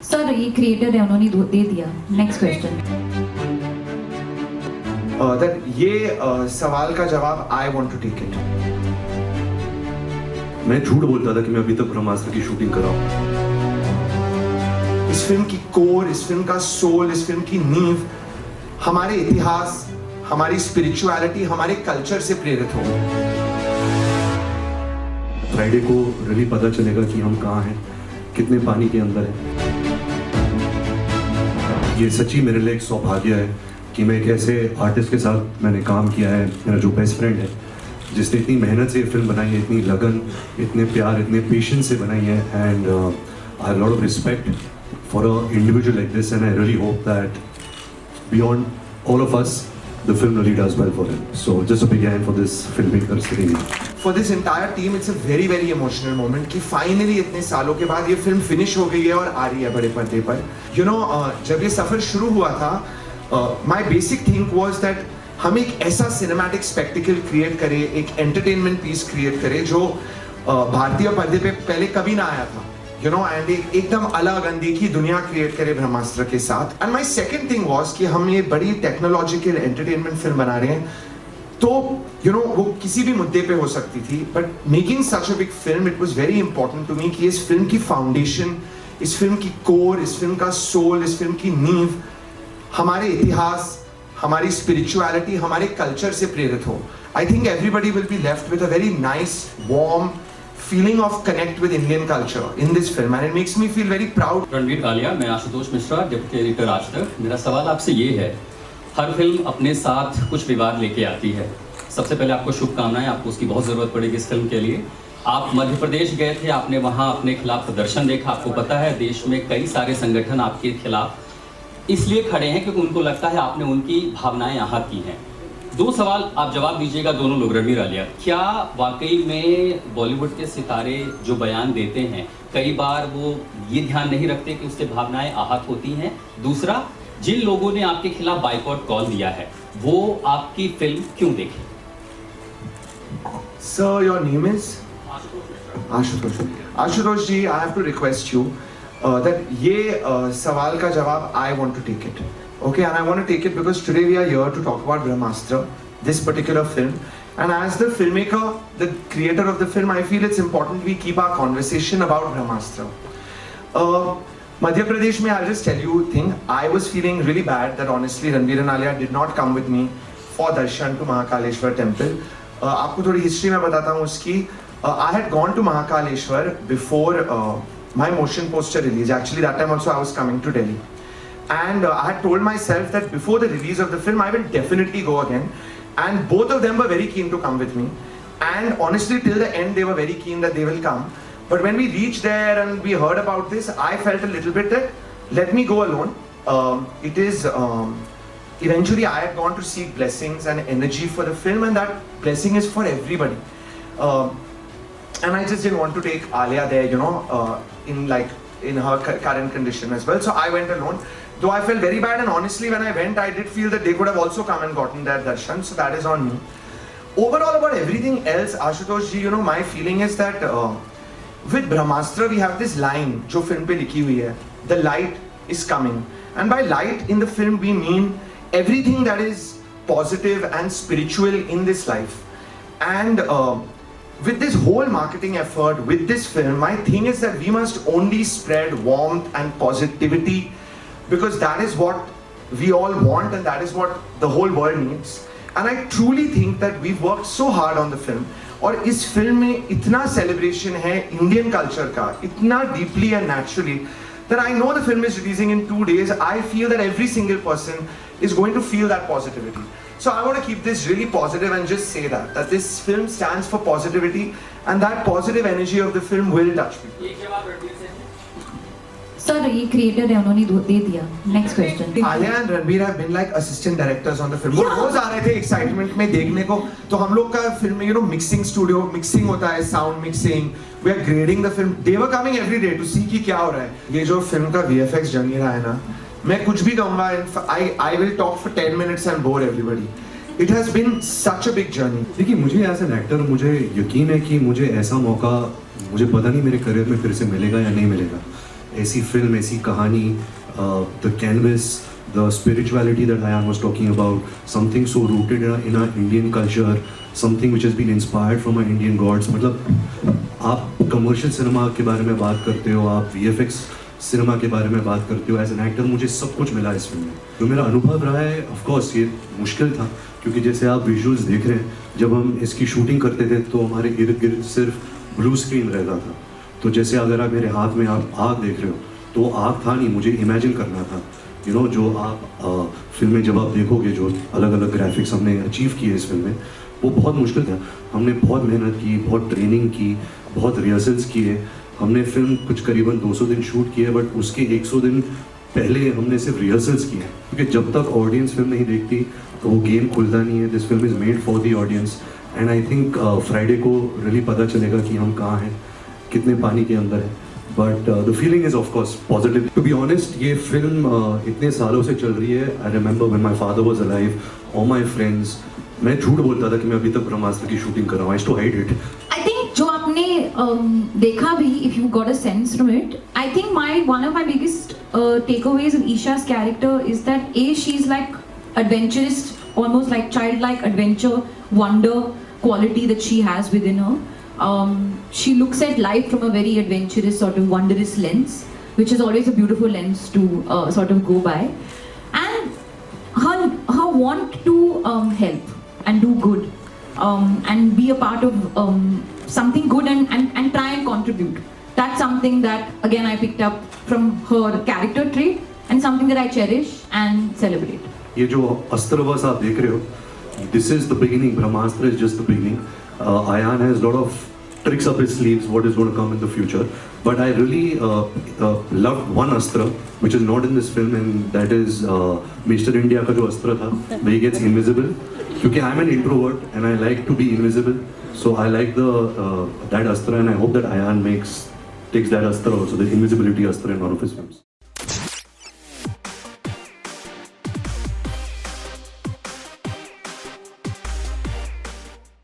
Sir ये creator है उन्होंने दे दिया। Next question. सवाल का जवाब I want to take it. मैं झूठ बोलता था कि मैं अभी तक ब्रह्मास्त्र की शूटिंग कर रहा हूँ। इस फिल्म की कोर, इस फिल्म का सोल, इस फिल्म की नींव हमारे इतिहास, हमारी स्पिरिचुअलिटी, हमारे कल्चर से प्रेरित हो। फ्राइडे को रियली पता चलेगा कि हम कहाँ हैं, कितने पानी के अंदर हैं। ये सच्ची मेरे लिए एक सौभाग्य है कि मैं एक ऐसे आर्टिस्ट के साथ मैंने काम किया है, मेरा जो बेस्ट फ्रेंड है, जिसने इतनी मेहनत से ये फिल्म बनाई है, इतनी लगन, इतने प्यार, इतने पेशेंस से बनाई है। And I have lot of respect for a individual like this and I really hope that beyond all of us the film really does well for him. So just a big hand for this filmmaker sitting here. For this entire team, it's a very very emotional moment कि finally इतने सालों के बाद ये film finish हो गई है और आ रही है बड़े पर्दे पर। You know, जब ये सफर शुरू हुआ था, my basic think was that हम एक ऐसा सिनेमैटिक स्पेक्टिकल क्रिएट करें, एक एंटरटेनमेंट पीस क्रिएट करें जो भारतीय पर्दे पे पहले कभी ना आया था। You know, and एकदम अलग अनदेखी दुनिया क्रिएट करे ब्रह्मास्त्र के साथ। And my second thing was कि हम ये बड़ी टेक्नोलॉजिकल एंटरटेनमेंट फिल्म बना रहे हैं, तो यू नो वो किसी भी मुद्दे पे हो सकती थी, but making such a big film, it was very important to me कि इस फिल्म की फाउंडेशन, इस फिल्म की कोर, इस फिल्म का सोल, इस फिल्म की नींव हमारे इतिहास, हमारी स्पिरिचुअलिटी, हमारे कल्चर से प्रेरित हो। I think everybody will be left with a very nice warm feeling of connect with Indian culture in this film, and it makes me feel very proud. Ranveer Kalia, मैं आशुतोष मिश्रा, डिप्टी एडिटर आज तक। मेरा सवाल आपसे ये है, हर फिल्म अपने साथ कुछ विवाद लेके आती है। सबसे पहले आपको शुभकामनाएं, आपको उसकी बहुत ज़रूरत पड़ेगी इस फिल्म के लिए। आप मध्य प्रदेश गए थे, आपने वहाँ अपने खिलाफ प्रदर्शन देखा। आपको पता है देश में कई सारे संगठन आपके खिलाफ इसलिए खड़े हैं क्योंकि उनको लगता है आपने उनकी भावनाएं आहत की हैं। दो सवाल आप जवाब दीजिएगा दोनों लोग। रणवीर आलिया, क्या वाकई में बॉलीवुड के सितारे जो बयान देते हैं कई बार वो ये ध्यान नहीं रखते कि उससे भावनाएं आहत होती हैं? दूसरा, जिन लोगों ने आपके खिलाफ बाइकआउट कॉल दिया है वो आपकी फिल्म क्यों देखें? Sir, your name is Ashutosh. Ashutosh ji, I have to request you that ये सवाल का जवाब I want to take it. Okay, and I want to take it because today we are here to talk about Brahmastra, this particular film. And as the filmmaker, the creator of the film, I feel it's important we keep our conversation about Brahmastra. Madhya Pradesh mein, I'll just tell you a thing. I was feeling really bad that honestly Ranveer and Alia did not come with me for darshan to Mahakaleshwar temple. आपको थोड़ी history में बताता हूँ उसकी. I had gone to Mahakaleshwar before my motion poster release. Actually, that time also I was coming to Delhi. And I had told myself that before the release of the film, I will definitely go again. And both of them were very keen to come with me. And honestly, till the end, they were very keen that they will come. But when we reached there and we heard about this, I felt a little bit that, let me go alone. Eventually, I had gone to seek blessings and energy for the film, and that blessing is for everybody. And I just didn't want to take Alia there, you know, in her current condition as well. So I went alone. Though I felt very bad, and honestly when I went, I did feel that they could have also come and gotten their darshan, so that is on me. Overall, about everything else, Ashutosh ji, you know, my feeling is that with Brahmastra we have this line jo film pe likhi hui hai, the light is coming. And by light in the film we mean everything that is positive and spiritual in this life. And with this whole marketing effort, with this film, my thing is that we must only spread warmth and positivity, because that is what we all want and that is what the whole world needs. And I truly think that we've worked so hard on the film, और इस film में इतना celebration है Indian culture का, इतना deeply and naturally, that I know the film is releasing in 2 days. I feel that every single person is going to feel that positivity. So I want to keep this really positive and just say that this film stands for positivity, and that positive energy of the film will touch people. Sir ये creator है उन्होंने दे दिया। Next question. Alia and Ranveer have been like assistant directors on the film. वो रोज आ रहे थे excitement में देखने को। तो हम लोग का फिल्म में, you know, mixing studio, mixing होता है, sound mixing, we are grading the film. They were coming every day to see कि क्या हो रहा है। ये जो फिल्म का VFX जर्नी रहा है ना, मैं कुछ भी कहूँगा, I will talk for 10 minutes and bore everybody. It has been such a big journey. देखिए, मुझे एज एन एक्टर मुझे यकीन है कि मुझे ऐसा मौका, मुझे पता नहीं मेरे करियर में फिर से मिलेगा या नहीं मिलेगा। ऐसी फिल्म, ऐसी कहानी, the canvas, the spirituality that Ayan was talking about, something so rooted in our Indian culture, something which has been inspired from our Indian gods. मतलब आप कमर्शियल सिनेमा के बारे में बात करते हो, आप VFX सिनेमा के बारे में बात करते हो, एज एन एक्टर मुझे सब कुछ मिला इस फिल्म में। जो मेरा अनुभव रहा है, ऑफ कोर्स ये मुश्किल था, क्योंकि जैसे आप विजुअल्स देख रहे हैं, जब हम इसकी शूटिंग करते थे तो हमारे इर्द गिर्द सिर्फ ब्लू स्क्रीन रहता था। तो जैसे अगर आप मेरे हाथ में आप आग देख रहे हो, तो आग था नहीं, मुझे इमेजिन करना था। यू नो, जो आप फिल्म में जब आप देखोगे, जो अलग अलग ग्राफिक्स हमने अचीव किए इस फिल्म में, वो बहुत मुश्किल था। हमने बहुत मेहनत की, बहुत ट्रेनिंग की, बहुत रिहर्सल्स किए। हमने फिल्म कुछ करीबन 200 दिन शूट किए, बट उसके 100 दिन पहले हमने सिर्फ रिहर्सल्स किए, क्योंकि जब तक ऑडियंस फिल्म नहीं देखती तो वो गेम खुलता नहीं है। This film is made for the audience, and I think Friday को रियली पता चलेगा कि हम कहाँ हैं, कितने पानी के अंदर हैं। But the feeling is of course positive. To be honest, ये फिल्म इतने सालों से चल रही है। I remember when my father was alive, all my friends, मैं झूठ बोलता था कि मैं अभी तक ब्रह्मास्त्र की शूटिंग कर रहा हूँ। I to hide it. I think जो आपने देखा भी, if you got a sense from it, I think one of my biggest takeaways of Isha's character is that she's like adventurous, almost like childlike adventure, wonder quality that she has within her. She looks at life from a very adventurous, sort of wondrous lens, which is always a beautiful lens to sort of go by. And her want to help and do good, and be a part of something good, and try and contribute. That's something that, again, I picked up from her character trait, and something that I cherish and celebrate. ये जो अस्त्रवस आप देख रहे हो, this is the beginning. Brahmastra is just the beginning. Ayan has a lot of tricks up his sleeves, what is going to come in the future. But I really loved one astra, which is not in this film, and that is Mr. India का जो अस्त्र था, where he gets invisible. क्योंकि I'm an introvert and I like to be invisible, so I like that astra, and I hope that Ayan takes that astra also, the invisibility astra, in one of his films.